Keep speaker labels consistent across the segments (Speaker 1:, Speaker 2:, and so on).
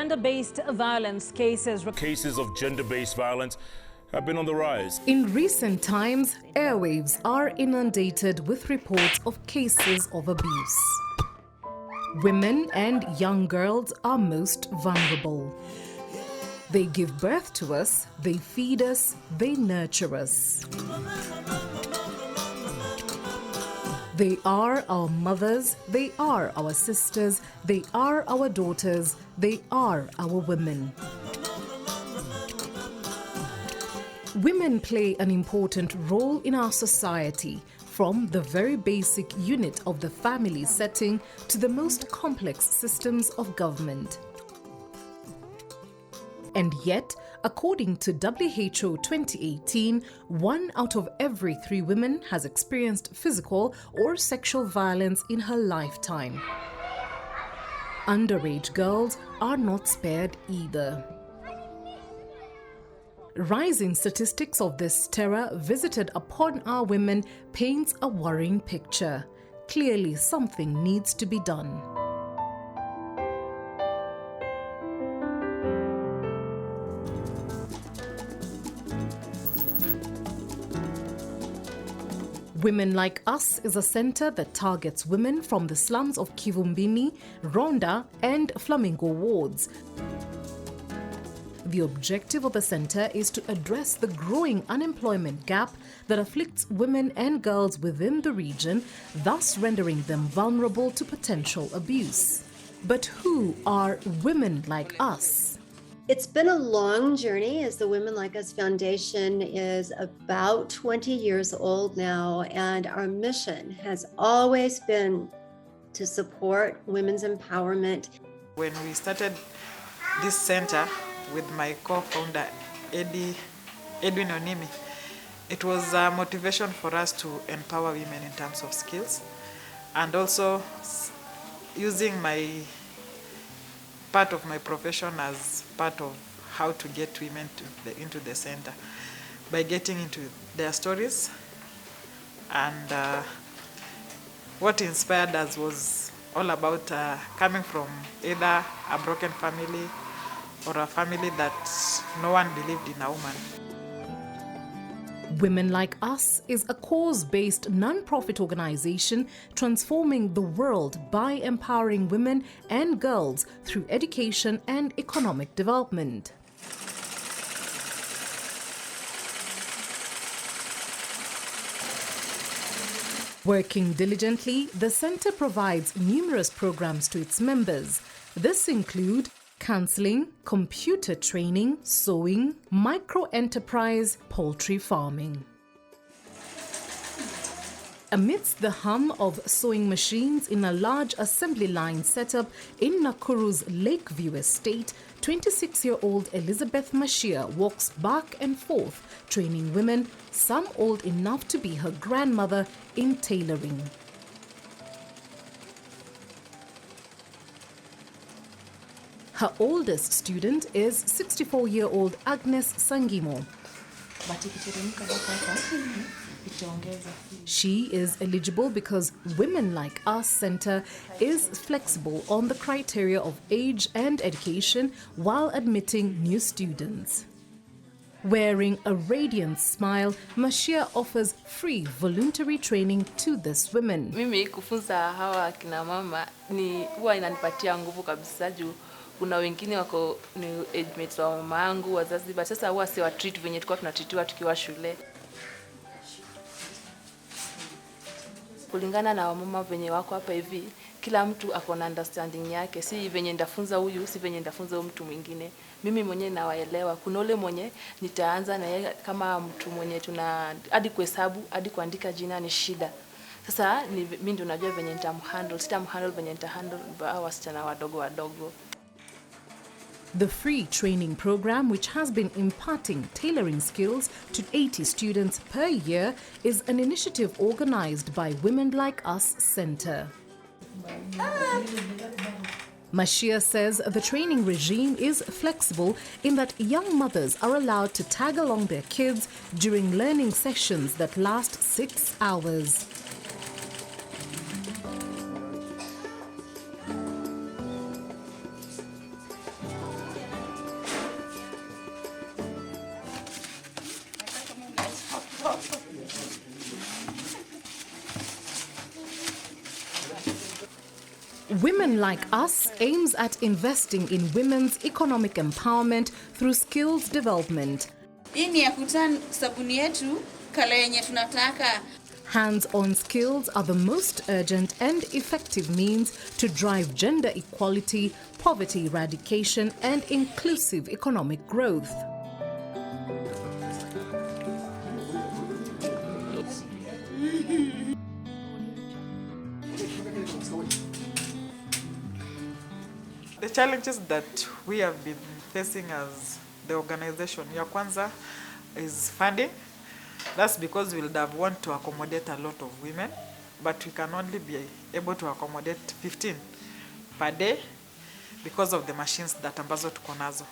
Speaker 1: gender-based violence cases.
Speaker 2: Cases of gender-based violence have been on the rise.
Speaker 3: In recent times, airwaves are inundated with reports of cases of abuse. Women and young girls are most vulnerable. They give birth to us, they feed us, they nurture us. They are our mothers, they are our sisters, they are our daughters, they are our women. Women play an important role in our society, from the very basic unit of the family setting to the most complex systems of government. And yet, according to WHO 2018, 1 out of every 3 women has experienced physical or sexual violence in her lifetime. Underage girls are not spared either. Rising statistics of this terror visited upon our women paints a worrying picture. Clearly, something needs to be done. Women Like Us is a center that targets women from the slums of Kivumbini, Ronda, and Flamingo wards. The objective of the center is to address the growing unemployment gap that afflicts women and girls within the region, thus rendering them vulnerable to potential abuse. But who are women like us?
Speaker 4: It's been a long journey, as the Women Like Us Foundation is about 20 years old now, and our mission has always been to support women's empowerment.
Speaker 5: When we started this center with my co-founder, Edwin Onimi, it was a motivation for us to empower women in terms of skills, and also using my part of my profession as part of how to get women into the center by getting into their stories. And what inspired us was all about coming from either a broken family or a family that no one believed in a woman.
Speaker 3: Women Like Us is a cause-based non-profit organization transforming the world by empowering women and girls through education and economic development. Working diligently, the center provides numerous programs to its members. This include counseling, computer training, sewing, micro-enterprise, poultry farming. Amidst the hum of sewing machines in a large assembly line setup in Nakuru's Lakeview estate, 26-year-old Elizabeth Mashia walks back and forth, training women, some old enough to be her grandmother, in tailoring. Her oldest student is 64-year-old Agnes Sangimo. She is eligible because Women Like Us Center is flexible on the criteria of age and education while admitting new students. Wearing a radiant smile, Mashia offers free voluntary training to these women.
Speaker 6: Mimi kufunza hawa kina mama ni huwa inanipatia nguvu kabisa juu kuna wengine wako ni age mates wa mama yangu wazazi, but sasa huwa si wa treat venye tulikuwa tunatreatiwa tukiwa shule. Kulingana na wamama venye wako hapa hivi, kila mtu ako na understanding yake, si venye ndafunza huyu, si venye ndafunza huyu mtu mwingine. Mimi mwenye nawaelewa, kuna ule mwenye nitaanza na yeye kama mtu mwenye tuna hadi kuhesabu, hadi kuandika jina ni shida. Sasa mimi ndo najua venye nitamhandle, sitamhandle venye nitahandle wasichana wadogo.
Speaker 3: The free training program, which has been imparting tailoring skills to 80 students per year, is an initiative organized by Women Like Us Center. Mashia says the training regime is flexible in that young mothers are allowed to tag along their kids during learning sessions that last 6 hours. Women Like Us aims at investing in women's economic empowerment through skills development.
Speaker 7: Hii ni ya kutan sabuni yetu kala yenye tunataka.
Speaker 3: Hands-on skills are the most urgent and effective means to drive gender equality, poverty eradication, and inclusive economic growth.
Speaker 5: The challenges that we have been facing as the organization, ya kwanza is funding. That's because we would have want to accommodate a lot of women, but we can only be able to accommodate 15 per day because of the machines that ambazo tuko nazo.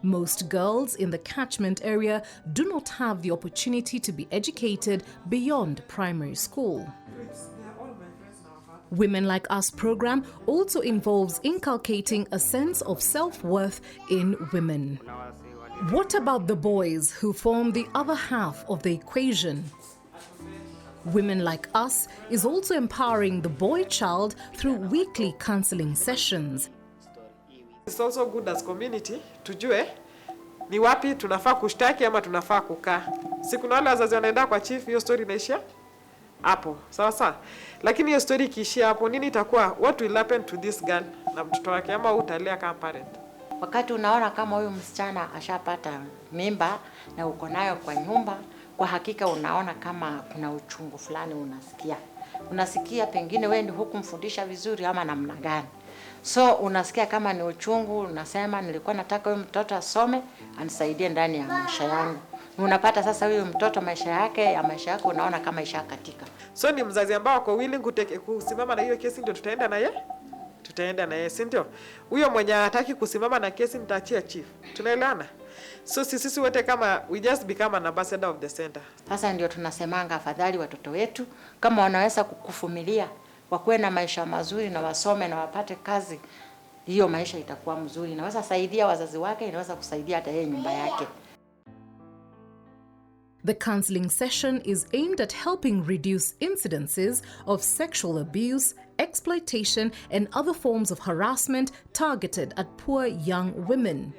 Speaker 3: Most girls in the catchment area do not have the opportunity to be educated beyond primary school. Women Like Us program also involves inculcating a sense of self-worth in women. What about the boys who form the other half of the equation? Women Like Us is also empowering the boy child through weekly counseling sessions.
Speaker 5: It's also good as community tujue ni wapi tunafaa kushtaki ama tunafaa kukaa. Siku na wale wazazi wanaenda kwa chief, hiyo story inaishia hapo. Sawa sawa. Lakini hiyo story ikiishia hapo, nini itakuwa, what will happen to this girl na mtoto wake, ama utalea kama parent?
Speaker 8: Wakati unaona kama huyu msichana ashapata mimba na uko nayo kwa nyumba, kwa hakika unaona kama kuna uchungu fulani unasikia pengine wewe ndio hukumfundisha vizuri ama namna gani. So unasikia kama ni uchungu, unasema nilikuwa nataka huyu mtoto asome anisaidie ndani ya maisha yangu. Unapata sasa huyu mtoto maisha yako unaona kama ishakatika.
Speaker 5: So ni mzazi ambao wako willing kusimama na hiyo kesi, ndio tutaenda na yeye, si ndio? Huyo mwenye hataki kusimama na kesi nitaachia chief. Tunaelewana? So sisi wote kama we just become an ambassador of the center.
Speaker 8: Sasa ndio tunasemanga afadhali watoto wetu kama wanaweza kukuvumilia, wakuwe na maisha mazuri na wasome na wapate kazi, hiyo maisha itakuwa mzuri. Inaweza saidia wazazi wake, inaweza kusaidia hata yeye nyumba yake.
Speaker 3: The counseling session is aimed at helping reduce incidences of sexual abuse, exploitation, and other forms of harassment targeted at poor young women.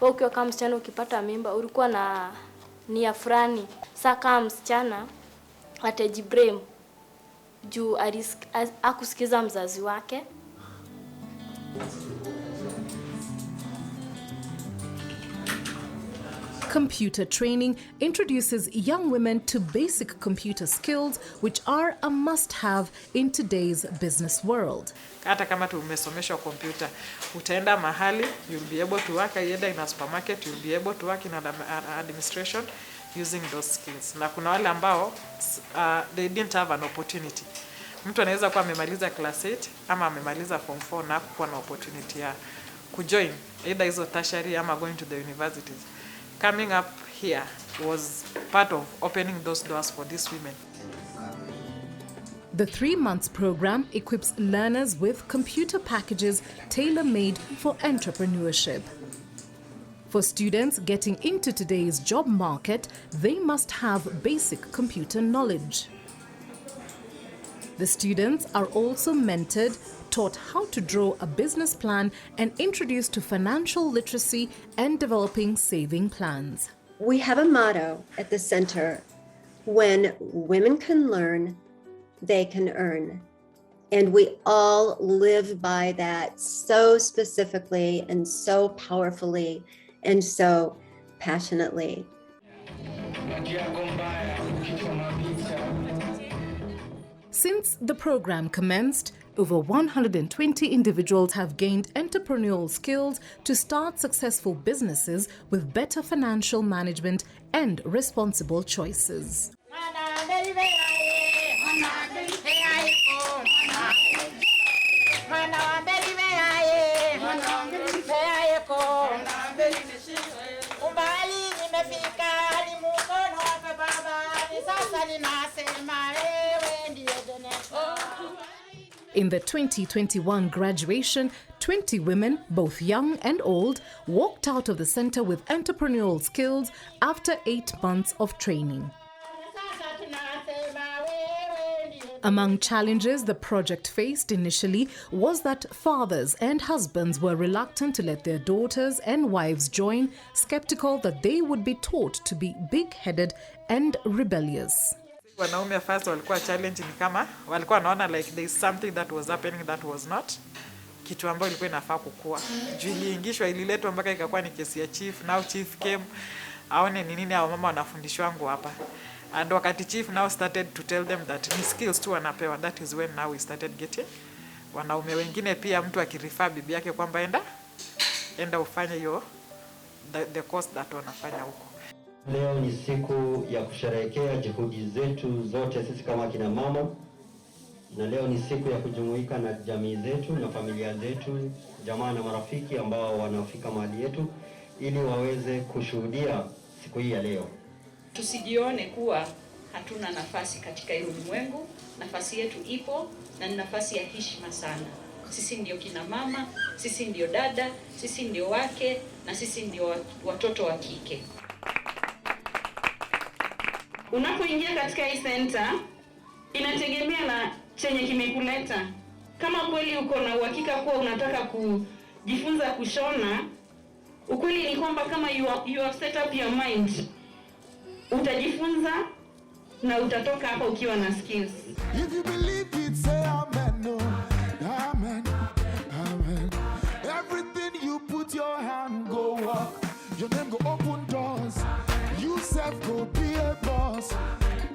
Speaker 9: Ukiwa kama msichana ukipata mimba, ulikuwa na nia fulani. Sasa kama msichana atajiblame juu akusikiza mzazi wake.
Speaker 3: Computer training introduces young women to basic computer skills, which are a must-have in today's business world.
Speaker 5: Hata kama tumesomeshwa computer, utaenda mahali, you'll be able to work either in a supermarket, you'll be able to work in an administration using those skills. Na kuna wale ambao they didn't have an opportunity. Mtu anaweza kuwa amemaliza class 8 ama amemaliza form 4 na kuwa na opportunity ya kujoin either hizo tertiary ama going to the universities. Coming up here was part of opening those doors for these women.
Speaker 3: The 3 months program equips learners with computer packages tailor-made for entrepreneurship. For students getting into today's job market, they must have basic computer knowledge. The students are also mentored, taught how to draw a business plan, and introduced to financial literacy and developing saving plans.
Speaker 4: We have a motto at the center: when women can learn, they can earn. And we all live by that so specifically and so powerfully and so passionately.
Speaker 3: Since the program commenced, over 120 individuals have gained entrepreneurial skills to start successful businesses with better financial management and responsible choices. In the 2021 graduation, 20 women, both young and old, walked out of the center with entrepreneurial skills after 8 months of training. Among challenges the project faced initially was that fathers and husbands were reluctant to let their daughters and wives join, skeptical that they would be taught to be big-headed and rebellious.
Speaker 5: Wanaume first walikuwa challenge ni kama walikuwa wanaona like there is something that was happening that was not kitu ambayo ilikuwa inafaa kukua. Juu iliingishwa ililetwa mpaka ikakuwa ni kesi ya chief. Now chief came aone ni nini hao mama wanafundishwa wangu hapa. And wakati chief now started to tell them that ni skills tu wanapewa. That is when now we started getting wanaume wengine pia mtu akirifaa bibi yake kwamba enda ufanye hiyo the course that wanafanya huko.
Speaker 10: Leo ni siku ya kusherehekea juhudi zetu zote sisi kama kina mama, na leo ni siku ya kujumuika na jamii zetu na familia zetu, jamaa na marafiki ambao wanafika mahali yetu ili waweze kushuhudia siku hii ya leo.
Speaker 11: Tusijione kuwa hatuna nafasi katika hii ulimwengu. Nafasi yetu ipo na ni nafasi ya heshima sana. Sisi ndio kina mama, sisi ndio dada, sisi ndio wake na sisi ndio watoto wa kike.
Speaker 7: Unapoingia katika hii center, inategemea na chenye kimekuleta. Kama kweli uko na uhakika kuwa unataka kujifunza kushona, ukweli ni kwamba kama you have set up your mind, utajifunza na utatoka hapa ukiwa na skills.
Speaker 12: If you believe it, say amen. No. Amen. Amen. Everything you put your hand go up. Your name go open doors. You self go be a boss.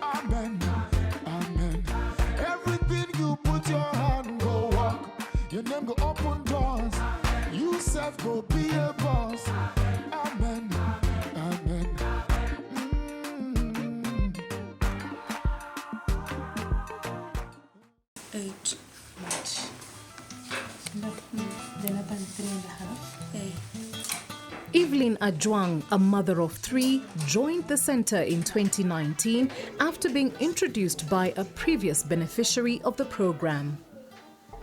Speaker 12: Amen. Amen. Everything you put your hand go up. Your name go open doors. You self go be a boss. Amen. Amen.
Speaker 3: Evelyn Ajwang, a mother of 3, joined the center in 2019 after being introduced by a previous beneficiary of the program.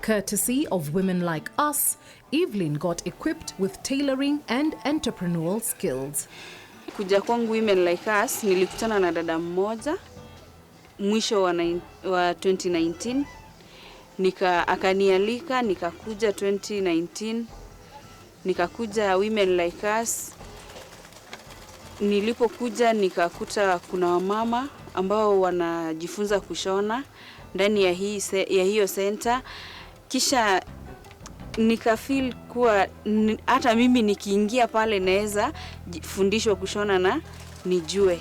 Speaker 3: Courtesy of Women Like Us, Evelyn got equipped with tailoring and entrepreneurial skills.
Speaker 7: Kuja kwangu Women Like Us, nilikutana na dada mmoja mwisho wa 2019. Akanialika, nikakuja 2019. Nikakuja Women Like Us. Nilipokuja nikakuta kuna wamama ambao wanajifunza kushona ndani ya hiyo center. Kisha nikafeel kuwa hata mimi nikiingia pale naweza fundishwa kushona na nijue.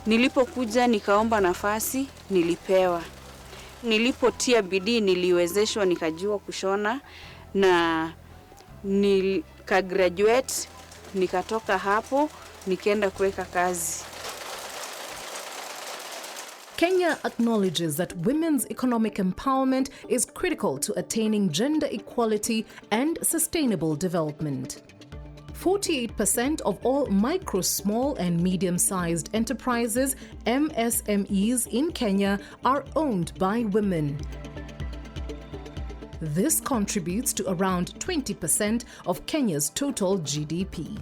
Speaker 7: Nilipokuja nikaomba nafasi, nilipewa. Nilipotia bidii niliwezeshwa, nikajua kushona na nika-graduate, nikatoka hapo, nikaenda kuweka kazi.
Speaker 3: Kenya acknowledges that women's economic empowerment is critical to attaining gender equality and sustainable development. 48% of all micro, small and medium-sized enterprises, MSMEs in Kenya, are owned by women. This contributes to around 20% of Kenya's total GDP.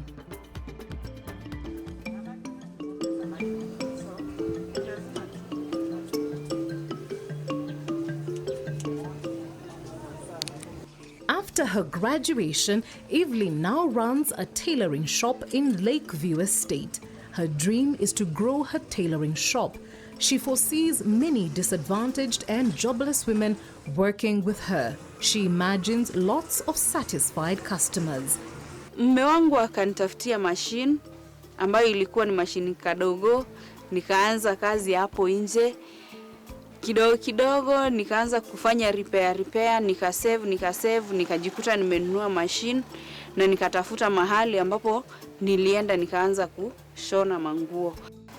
Speaker 3: After her graduation, Evelyn now runs a tailoring shop in Lakeview Estate. Her dream is to grow her tailoring shop. She foresees many disadvantaged and jobless women working with her. She imagines lots of satisfied customers.
Speaker 7: Mume wangu akanitafutia machine ambayo ilikuwa ni machine kadogo. Nikaanza kazi hapo nje. Kidogo kidogo nikaanza kufanya repair, nikasave, nikajikuta nimenunua machine na nikatafuta mahali ambapo nilienda nikaanza kushona manguo.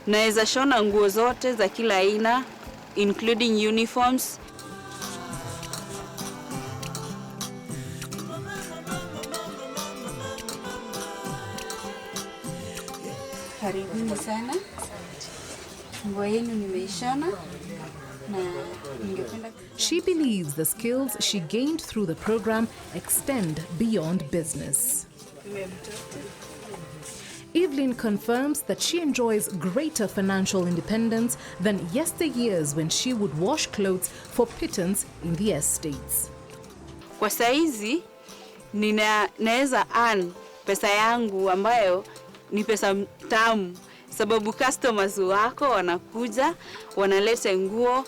Speaker 7: Naweza shona nguo zote za kila aina including uniforms.
Speaker 11: Karibuni sana. Nguo yenu nimeishona.
Speaker 3: She believes the skills she gained through the program extend beyond business. Evelyn confirms that she enjoys greater financial independence than yesteryears when she would wash clothes for pittance in the estates.
Speaker 7: Kwa saizi naweza earn pesa yangu ambayo ni pesa tamu, sababu customers wako wanakuja, wanaleta nguo.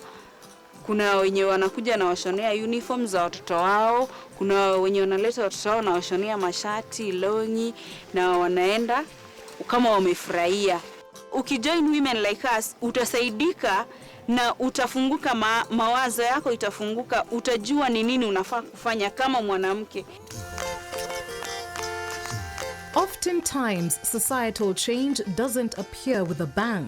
Speaker 7: Kuna wenye wanakuja na washonea uniform za watoto wao, kuna wenye wanaleta watoto wao na washonea mashati, longi, na wanaenda kama wamefurahia. Ukijoin women like us, utasaidika na utafunguka, mawazo yako itafunguka, utajua ni nini unafaa kufanya kama mwanamke.
Speaker 3: Oftentimes, societal change doesn't appear with a bang.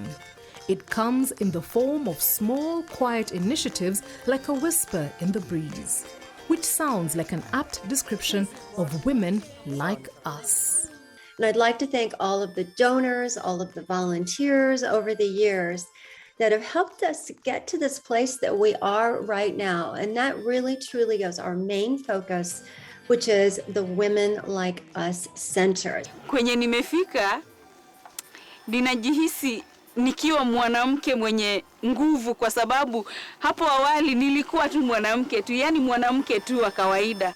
Speaker 3: It comes in the form of small, quiet initiatives like a whisper in the breeze, which sounds like an apt description of women like us.
Speaker 4: And I'd like to thank all of the donors, all of the volunteers over the years that have helped us get to this place that we are right now. And that really, truly is our main focus, which is the Women Like Us Center.
Speaker 7: Kwenye nimefika, ninajihisi nikiwa mwanamke mwenye nguvu, kwa sababu hapo awali nilikuwa tu mwanamke tu, yani mwanamke tu wa kawaida.